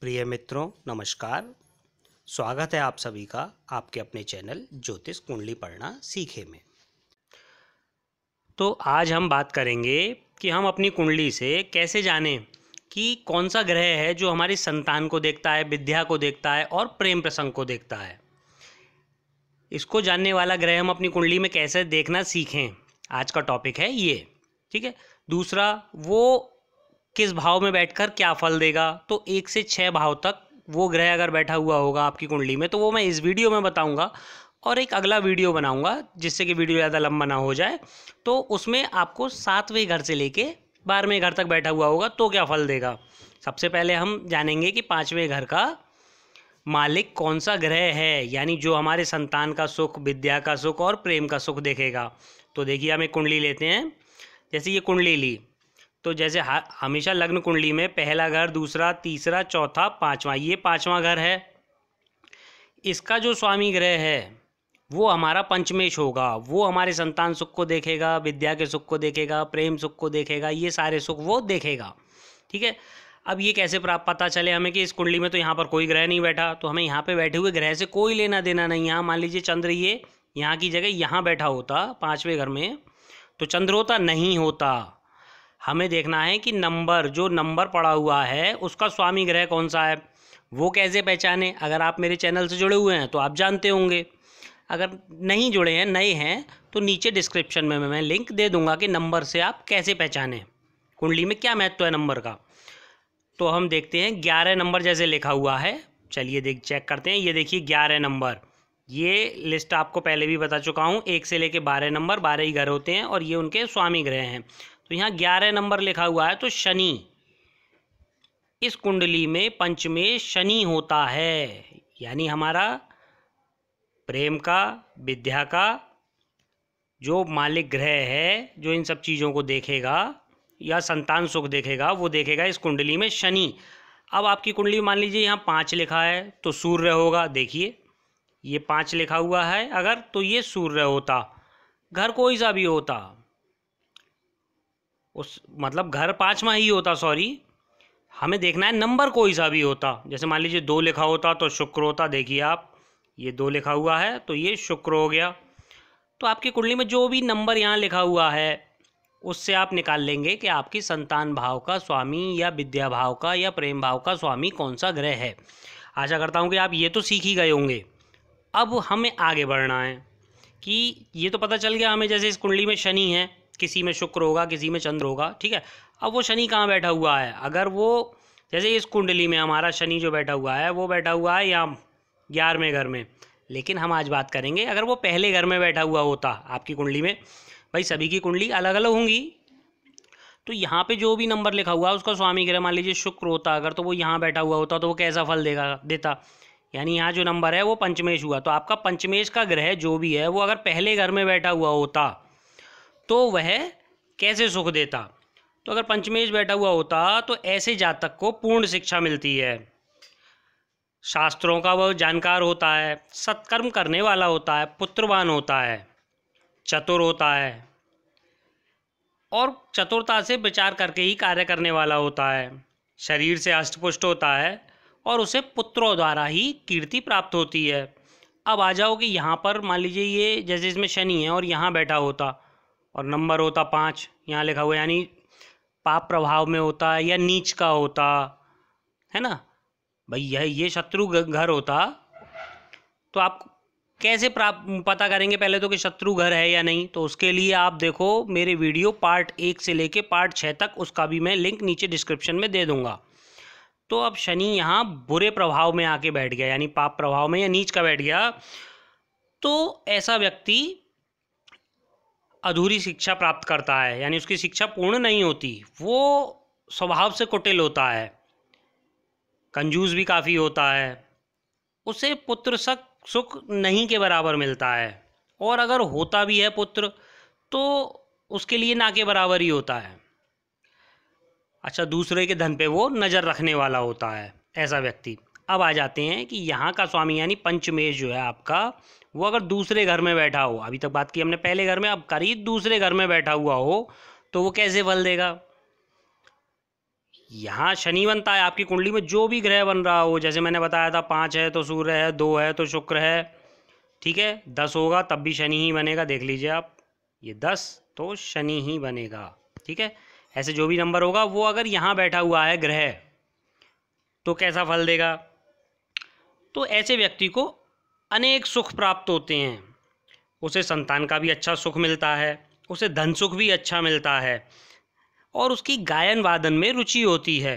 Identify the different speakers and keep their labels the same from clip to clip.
Speaker 1: प्रिय मित्रों नमस्कार। स्वागत है आप सभी का आपके अपने चैनल ज्योतिष कुंडली पढ़ना सीखे में। तो आज हम बात करेंगे कि हम अपनी कुंडली से कैसे जानें कि कौन सा ग्रह है जो हमारी संतान को देखता है, विद्या को देखता है और प्रेम प्रसंग को देखता है। इसको जानने वाला ग्रह हम अपनी कुंडली में कैसे देखना सीखें, आज का टॉपिक है ये। ठीक है। दूसरा, वो किस भाव में बैठकर क्या फल देगा। तो 1 से 6 भाव तक वो ग्रह अगर बैठा हुआ होगा आपकी कुंडली में तो वो मैं इस वीडियो में बताऊंगा, और एक अगला वीडियो बनाऊंगा जिससे कि वीडियो ज़्यादा लंबा ना हो जाए। तो उसमें आपको 7वें घर से लेके 12वें घर तक बैठा हुआ होगा तो क्या फल देगा। सबसे पहले हम जानेंगे कि 5वें घर का मालिक कौन सा ग्रह है, यानी जो हमारे संतान का सुख, विद्या का सुख और प्रेम का सुख देखेगा। तो देखिए, हम एक कुंडली लेते हैं। जैसे ये कुंडली ली तो जैसे हमेशा लग्न कुंडली में पहला घर, दूसरा, तीसरा, चौथा, पांचवा, ये 5वां घर है। इसका जो स्वामी ग्रह है वो हमारा पंचमेश होगा। वो हमारे संतान सुख को देखेगा, विद्या के सुख को देखेगा, प्रेम सुख को देखेगा, ये सारे सुख वो देखेगा। ठीक है। अब ये कैसे पता चले हमें कि इस कुंडली में तो यहाँ पर कोई ग्रह नहीं बैठा, तो हमें यहाँ पे बैठे हुए ग्रह से कोई लेना देना नहीं। यहाँ मान लीजिए चंद्र ये यहाँ की जगह यहाँ बैठा होता 5वें घर में, तो चंद्र होता नहीं होता। हमें देखना है कि नंबर, जो नंबर पड़ा हुआ है उसका स्वामी ग्रह कौन सा है। वो कैसे पहचाने। अगर आप मेरे चैनल से जुड़े हुए हैं तो आप जानते होंगे, अगर नहीं जुड़े हैं, नए हैं, तो नीचे डिस्क्रिप्शन में मैं लिंक दे दूंगा कि नंबर से आप कैसे पहचानें, कुंडली में क्या महत्व है नंबर का। तो हम देखते हैं 11 नंबर जैसे लिखा हुआ है। चलिए चेक करते हैं। ये देखिए 11 नंबर, ये लिस्ट आपको पहले भी बता चुका हूँ। 1 से लेके 12 नंबर, 12 ही घर होते हैं और ये उनके स्वामी ग्रह हैं। तो यहाँ 11 नंबर लिखा हुआ है, तो शनि, इस कुंडली में पंचमें शनि होता है, यानी हमारा प्रेम का, विद्या का जो मालिक ग्रह है, जो इन सब चीज़ों को देखेगा या संतान सुख देखेगा, वो देखेगा इस कुंडली में शनि। अब आपकी कुंडली मान लीजिए यहाँ 5 लिखा है तो सूर्य होगा। देखिए ये 5 लिखा हुआ है अगर, तो ये सूर्य होता। घर कोई सा भी होता, उस मतलब घर 5वां ही होता, सॉरी। हमें देखना है नंबर कोई सा भी होता। जैसे मान लीजिए 2 लिखा होता तो शुक्र होता। देखिए आप, ये 2 लिखा हुआ है तो ये शुक्र हो गया। तो आपकी कुंडली में जो भी नंबर यहाँ लिखा हुआ है उससे आप निकाल लेंगे कि आपकी संतान भाव का स्वामी या विद्या भाव का या प्रेम भाव का स्वामी कौन सा ग्रह है। आशा करता हूँ कि आप ये तो सीख ही गए होंगे। अब हमें आगे बढ़ना है कि ये तो पता चल गया हमें, जैसे इस कुंडली में शनि है, किसी में शुक्र होगा, किसी में चंद्र होगा। ठीक है। अब वो शनि कहाँ बैठा हुआ है। अगर वो, जैसे इस कुंडली में हमारा शनि जो बैठा हुआ है वो बैठा हुआ है यहाँ 11वें घर में, लेकिन हम आज बात करेंगे अगर वो पहले घर में बैठा हुआ होता आपकी कुंडली में। भाई सभी की कुंडली अलग अलग होंगी, तो यहाँ पे जो भी नंबर लिखा हुआ है उसका स्वामी ग्रह मान लीजिए शुक्र होता अगर, तो वो यहाँ बैठा हुआ होता तो वो कैसा फल देता। यानी यहाँ जो नंबर है वो पंचमेश हुआ। तो आपका पंचमेश का ग्रह जो भी है वो अगर पहले घर में बैठा हुआ होता तो वह कैसे सुख देता। तो अगर पंचमेश बैठा हुआ होता तो ऐसे जातक को पूर्ण शिक्षा मिलती है, शास्त्रों का वह जानकार होता है, सत्कर्म करने वाला होता है, पुत्रवान होता है, चतुर होता है और चतुरता से विचार करके ही कार्य करने वाला होता है, शरीर से हष्टपुष्ट होता है और उसे पुत्रों द्वारा ही कीर्ति प्राप्त होती है। अब आ जाओ कि यहाँ पर मान लीजिए ये जैसे इसमें शनि है और यहाँ बैठा होता और नंबर होता 5 यहाँ लिखा हुआ, यानी पाप प्रभाव में होता है या नीच का होता है ना भाई, ये शत्रु घर होता। तो आप कैसे पता करेंगे पहले तो कि शत्रु घर है या नहीं। तो उसके लिए आप देखो मेरे वीडियो पार्ट 1 से लेके पार्ट 6 तक, उसका भी मैं लिंक नीचे डिस्क्रिप्शन में दे दूंगा। तो अब शनि यहाँ बुरे प्रभाव में आके बैठ गया, यानी पाप प्रभाव में या नीच का बैठ गया, तो ऐसा व्यक्ति अधूरी शिक्षा प्राप्त करता है, यानी उसकी शिक्षा पूर्ण नहीं होती। वो स्वभाव से कुटिल होता है, कंजूस भी काफ़ी होता है, उसे पुत्र सुख नहीं के बराबर मिलता है, और अगर होता भी है पुत्र तो उसके लिए ना के बराबर ही होता है। अच्छा, दूसरे के धन पे वो नज़र रखने वाला होता है ऐसा व्यक्ति। अब आ जाते हैं कि यहाँ का स्वामी यानी पंचमेश जो है आपका, वो अगर दूसरे घर में बैठा हो, अभी तक बात की हमने पहले घर में, अब करीब दूसरे घर में बैठा हुआ हो तो वो कैसे फल देगा। यहाँ शनि बनता है आपकी कुंडली में, जो भी ग्रह बन रहा हो, जैसे मैंने बताया था 5 है तो सूर्य है, 2 है तो शुक्र है, ठीक है, 10 होगा तब भी शनि ही बनेगा, देख लीजिए आप, ये 10 तो शनि ही बनेगा, ठीक है। ऐसे जो भी नंबर होगा वो अगर यहाँ बैठा हुआ है ग्रह तो कैसा फल देगा, तो ऐसे व्यक्ति को अनेक सुख प्राप्त होते हैं, उसे संतान का भी अच्छा सुख मिलता है, उसे धन सुख भी अच्छा मिलता है, और उसकी गायन वादन में रुचि होती है,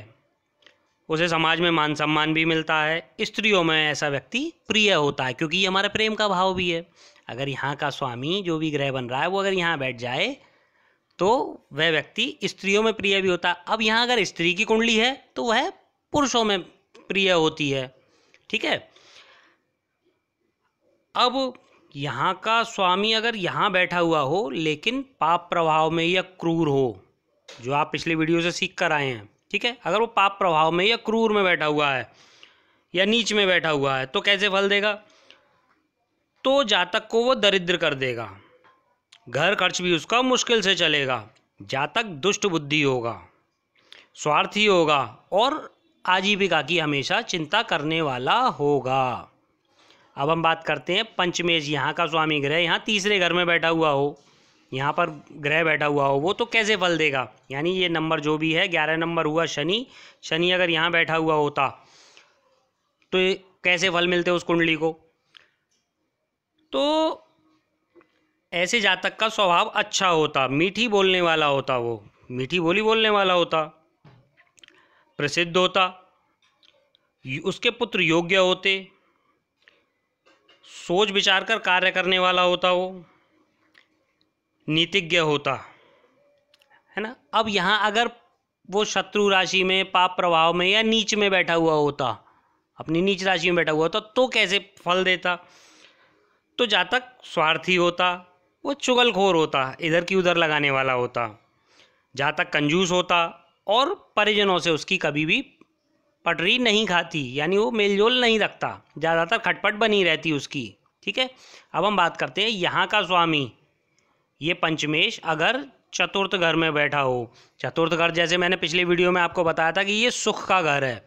Speaker 1: उसे समाज में मान सम्मान भी मिलता है, स्त्रियों में ऐसा व्यक्ति प्रिय होता है, क्योंकि ये हमारा प्रेम का भाव भी है। अगर यहाँ का स्वामी जो भी ग्रह बन रहा है वो अगर यहाँ बैठ जाए तो वह व्यक्ति स्त्रियों में प्रिय भी होता है। अब यहाँ अगर स्त्री की कुंडली है तो वह पुरुषों में प्रिय होती है, ठीक है। अब यहाँ का स्वामी अगर यहाँ बैठा हुआ हो लेकिन पाप प्रभाव में या क्रूर हो, जो आप पिछले वीडियो से सीख कर आए हैं, ठीक है, अगर वो पाप प्रभाव में या क्रूर में बैठा हुआ है या नीच में बैठा हुआ है तो कैसे फल देगा, तो जातक को वो दरिद्र कर देगा, घर खर्च भी उसका मुश्किल से चलेगा, जातक दुष्ट बुद्धि होगा, स्वार्थी होगा और आजीविका की हमेशा चिंता करने वाला होगा। अब हम बात करते हैं पंचमेश, यहाँ का स्वामी ग्रह यहाँ तीसरे घर में बैठा हुआ हो, यहाँ पर ग्रह बैठा हुआ हो, वो तो कैसे फल देगा, यानी ये नंबर जो भी है 11 नंबर हुआ शनि, शनि अगर यहाँ बैठा हुआ होता तो कैसे फल मिलते उस कुंडली को, तो ऐसे जातक का स्वभाव अच्छा होता, मीठी बोलने वाला होता, वो मीठी बोली बोलने वाला होता, प्रसिद्ध होता, उसके पुत्र योग्य होते, सोच विचार कर कार्य करने वाला होता, वो नीतिज्ञ होता है ना। अब यहाँ अगर वो शत्रु राशि में, पाप प्रभाव में या नीच में बैठा हुआ होता, अपनी नीच राशि में बैठा हुआ होता तो कैसे फल देता, तो जातक स्वार्थी होता, वो चुगलखोर होता, इधर की उधर लगाने वाला होता, जातक कंजूस होता और परिजनों से उसकी कभी भी पटरी नहीं खाती, यानी वो मेलजोल नहीं रखता, ज़्यादातर खटपट बनी रहती उसकी, ठीक है। अब हम बात करते हैं यहाँ का स्वामी, ये पंचमेश अगर चतुर्थ घर में बैठा हो, चतुर्थ घर जैसे मैंने पिछले वीडियो में आपको बताया था कि ये सुख का घर है,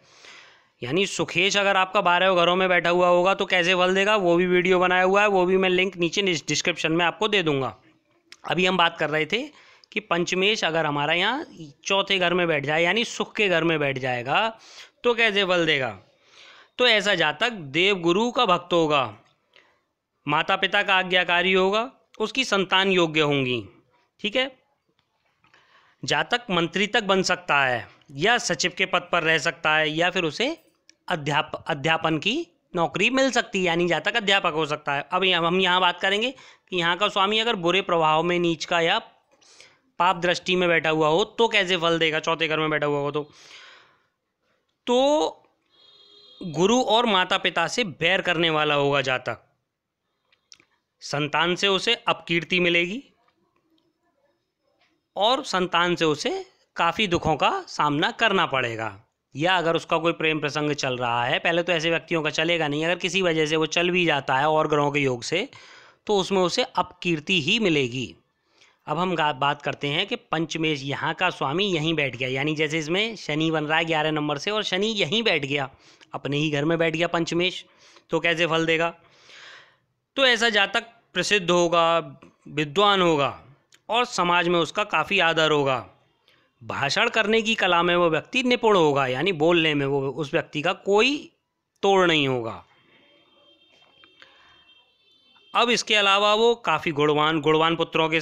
Speaker 1: यानी सुखेश अगर आपका 12 घरों में बैठा हुआ होगा तो कैसे फल देगा, वो भी वीडियो बनाया हुआ है, वो भी मैं लिंक नीचे डिस्क्रिप्शन में आपको दे दूंगा। अभी हम बात कर रहे थे कि पंचमेश अगर हमारा यहाँ चौथे घर में बैठ जाए यानी सुख के घर में बैठ जाएगा तो कैसे फल देगा, तो ऐसा जातक देव गुरु का भक्त होगा, माता पिता का आज्ञाकारी होगा, उसकी संतान योग्य होंगी, ठीक है। जातक मंत्री तक बन सकता है या सचिव के पद पर रह सकता है या फिर उसे अध्यापन की नौकरी मिल सकती है, यानी जातक अध्यापक हो सकता है। अब हम यहाँ बात करेंगे कि यहाँ का स्वामी अगर बुरे प्रभाव में, नीच का या पाप दृष्टि में बैठा हुआ हो तो कैसे फल देगा, चौथे घर में बैठा हुआ हो तो गुरु और माता पिता से बैर करने वाला होगा जातक, संतान से उसे अपकीर्ति मिलेगी और संतान से उसे काफ़ी दुखों का सामना करना पड़ेगा, या अगर उसका कोई प्रेम प्रसंग चल रहा है, पहले तो ऐसे व्यक्तियों का चलेगा नहीं, अगर किसी वजह से वो चल भी जाता है और ग्रहों के योग से तो उसमें उसे अपकीर्ति ही मिलेगी। अब हम बात करते हैं कि पंचमेश यहाँ का स्वामी यहीं बैठ गया, यानी जैसे इसमें शनि बन रहा है 11 नंबर से और शनि यहीं बैठ गया, अपने ही घर में बैठ गया पंचमेश, तो कैसे फल देगा, तो ऐसा जातक प्रसिद्ध होगा, विद्वान होगा और समाज में उसका काफ़ी आदर होगा, भाषण करने की कला में वो व्यक्ति निपुण होगा, यानी बोलने में वो उस व्यक्ति का कोई तोड़ नहीं होगा। अब इसके अलावा वो काफ़ी गुणवान पुत्रों के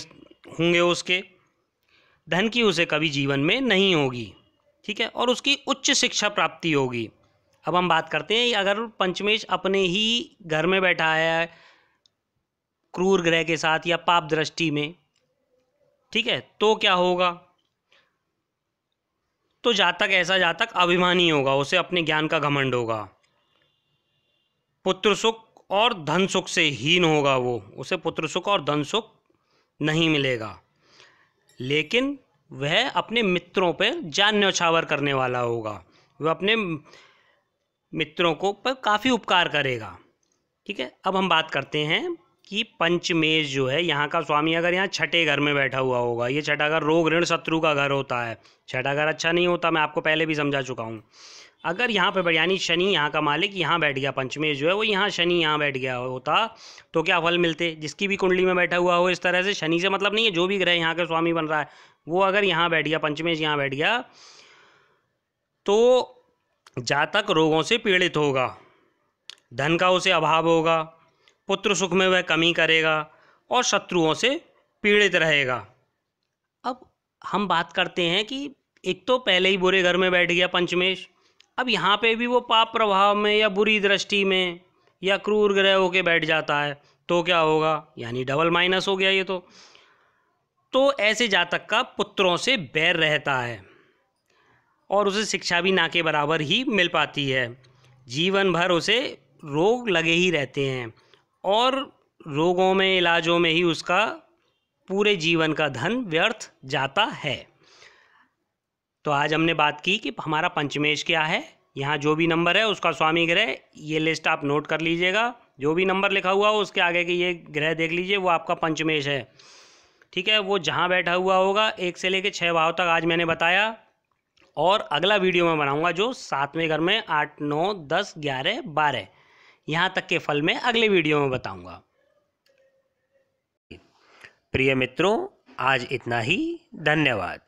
Speaker 1: होंगे, उसके धन की उसे कभी जीवन में नहीं होगी, ठीक है, और उसकी उच्च शिक्षा प्राप्ति होगी। अब हम बात करते हैं अगर पंचमेश अपने ही घर में बैठा है क्रूर ग्रह के साथ या पाप दृष्टि में, ठीक है, तो क्या होगा, तो जातक ऐसा जातक अभिमानी होगा, उसे अपने ज्ञान का घमंड होगा, पुत्र सुख और धन सुख से हीन होगा, वो उसे पुत्र सुख और धन सुख नहीं मिलेगा, लेकिन वह अपने मित्रों पर जान न्यौछावर करने वाला होगा, वह अपने मित्रों को पर काफ़ी उपकार करेगा, ठीक है। अब हम बात करते हैं कि पंचमेश जो है यहाँ का स्वामी अगर यहाँ छठे घर में बैठा हुआ होगा, ये छठा घर रोग ऋण शत्रु का घर होता है, छठा घर अच्छा नहीं होता, मैं आपको पहले भी समझा चुका हूँ। अगर यहाँ पे यानी शनि यहाँ का मालिक यहाँ बैठ गया, पंचमेश जो है वो यहाँ शनि यहाँ बैठ गया होता, तो क्या फल मिलते? जिसकी भी कुंडली में बैठा हुआ हो इस तरह से, शनि से मतलब नहीं है, जो भी ग्रह यहाँ के स्वामी बन रहा है वो अगर यहाँ बैठ गया, पंचमेश यहाँ बैठ गया, तो जातक रोगों से पीड़ित होगा, धन का उसे अभाव होगा, पुत्र सुख में वह कमी करेगा और शत्रुओं से पीड़ित रहेगा। अब हम बात करते हैं कि एक तो पहले ही बुरे घर में बैठ गया पंचमेश, अब यहाँ पे भी वो पाप प्रभाव में या बुरी दृष्टि में या क्रूर ग्रह होके बैठ जाता है, तो क्या होगा? यानी डबल माइनस हो गया ये तो ऐसे जातक का पुत्रों से बैर रहता है और उसे शिक्षा भी ना के बराबर ही मिल पाती है, जीवन भर उसे रोग लगे ही रहते हैं और रोगों में, इलाजों में ही उसका पूरे जीवन का धन व्यर्थ जाता है। तो आज हमने बात की कि हमारा पंचमेश क्या है, यहाँ जो भी नंबर है उसका स्वामी ग्रह, ये लिस्ट आप नोट कर लीजिएगा, जो भी नंबर लिखा हुआ हो उसके आगे की ये ग्रह देख लीजिए, वो आपका पंचमेश है, ठीक है। वो जहाँ बैठा हुआ होगा 1 से लेकर 6 भाव तक आज मैंने बताया, और अगला वीडियो में बनाऊंगा जो 7वें घर में 8, 9, 10, 11, 12 यहाँ तक के फल में अगले वीडियो में बताऊंगा। प्रिय मित्रों, आज इतना ही, धन्यवाद।